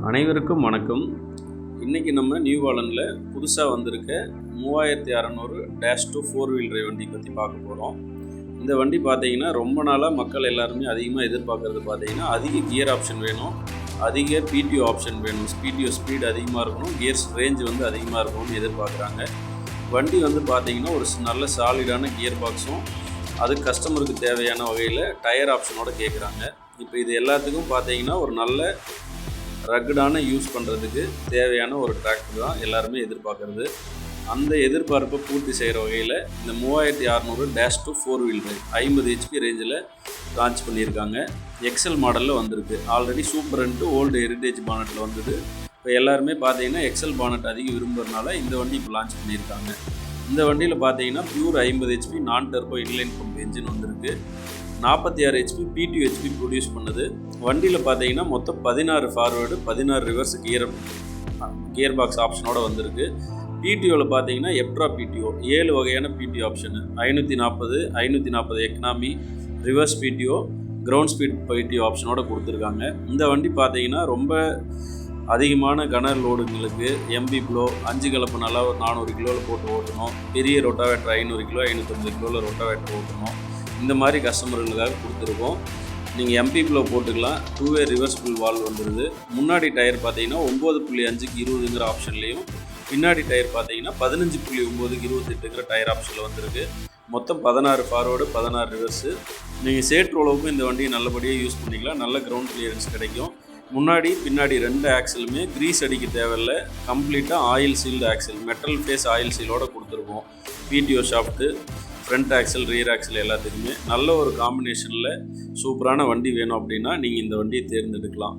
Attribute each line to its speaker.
Speaker 1: அனைவருக்கும் வணக்கம். இன்றைக்கி நம்ம நியூ வாலனில் புதுசாக வந்திருக்க 3600-2 4 வீல் டிரைவ் வண்டி பற்றி பார்க்க போகிறோம். இந்த வண்டி பார்த்தீங்கன்னா ரொம்ப நாளாக மக்கள் எல்லாருமே அதிகமாக எதிர்பார்க்குறது பார்த்தீங்கன்னா அதிக கியர் ஆப்ஷன் வேணும், அதிக பிடிஓ ஆப்ஷன் வேணும், ஸ்பீடு அதிகமாக இருக்கணும், கியர்ஸ் ரேஞ்ச் வந்து அதிகமாக இருக்கணும்னு எதிர்பார்க்குறாங்க. வண்டி வந்து பார்த்தீங்கன்னா ஒரு நல்ல சாலிடான கியர் பாக்ஸும் அது கஸ்டமருக்கு தேவையான வகையில் டயர் ஆப்ஷனோட கேட்குறாங்க. இப்போ இது எல்லாத்துக்கும் பார்த்தீங்கன்னா ஒரு நல்ல ரக்கடான யூஸ் பண்ணுறதுக்கு தேவையான ஒரு டிராக்டர் தான் எல்லாருமே எதிர்பார்க்குறது. அந்த எதிர்பார்ப்பை பூர்த்தி செய்கிற வகையில் இந்த 3600-2 4 வீல் டிரைவ் 50 HP ரேஞ்சில் லான்ச் பண்ணியிருக்காங்க. எக்ஸல் மாடலில் வந்திருக்கு. Already super and old heritage பானட்டில் வந்தது. இப்போ எல்லாருமே பார்த்தீங்கன்னா எக்ஸல் பானட் அதிகம் விரும்புறதுனால இந்த வண்டி இப்போ லான்ச் பண்ணியிருக்காங்க. இந்த வண்டியில் பார்த்தீங்கன்னா பியூர் 50 HP நான் டர்போ இன்லைன் பம்ப் என்ஜின் வந்திருக்கு. 46 HP பிடிஓ HP ப்ரொடியூஸ் பண்ணுது. வண்டியில் பார்த்தீங்கன்னா மொத்தம் 16 ஃபார்வேர்டு 16 ரிவர்ஸ் கியர் பாக்ஸ் ஆப்ஷனோட வந்திருக்கு. பிடிஓவில் பார்த்தீங்கன்னா எப்ட்ரா பிடிஓ 7 வகையான PTO option 540 economy reverse PTO ground speed PTO ஆப்ஷனோட கொடுத்துருக்காங்க. இந்த வண்டி பார்த்தீங்கன்னா ரொம்ப அதிகமான கனர் லோடுங்களுக்கு எம்பி ப்ளோ 5 கலப்பு நல்லா ஒரு 400 கிலோவில் போட்டு ஓட்டணும், பெரிய ரொட்டாவேட்டர் 500 கிலோ 550 கிலோவில் ரொட்டாவேட்டர் ஓட்டணும், இந்த மாதிரி கஸ்டமர்களுக்காக கொடுத்துருக்கோம். நீங்கள் எம்பி ப்ளோ போட்டுக்கலாம். 2-வே ரிவர்ஸ்பிள் வால்வ் வந்துடுது. முன்னாடி டயர் பார்த்தீங்கன்னா 9.5க்கு 20ங்கிற ஆப்ஷன்லேயும், பின்னாடி டயர் பார்த்தீங்கன்னா 15.9க்கு 28ங்கிற டயர் ஆப்ஷனில் வந்திருக்கு. மொத்தம் 16 ஃபார்வேர்டு 16 ரிவர்ஸு. நீங்கள் சேட்ரோலவுக்கும் இந்த வண்டியை நல்லபடியாக யூஸ் பண்ணிக்கலாம். நல்ல கிரவுண்ட் கிளியரன்ஸ் கிடைக்கும். முன்னாடி பின்னாடி 2 ஆக்சிலுமே க்ரீஸ் அடிக்க தேவையில்லை. கம்ப்ளீட்டாக oil sealed axle, metal face oil சீலோடு கொடுத்துருக்கோம். PTO shaft, front axle, rear axle எல்லாத்துக்குமே நல்ல ஒரு காம்பினேஷனில் சூப்பரான வண்டி வேணும் அப்படின்னா நீங்கள் இந்த வண்டியை தேர்ந்தெடுக்கலாம்.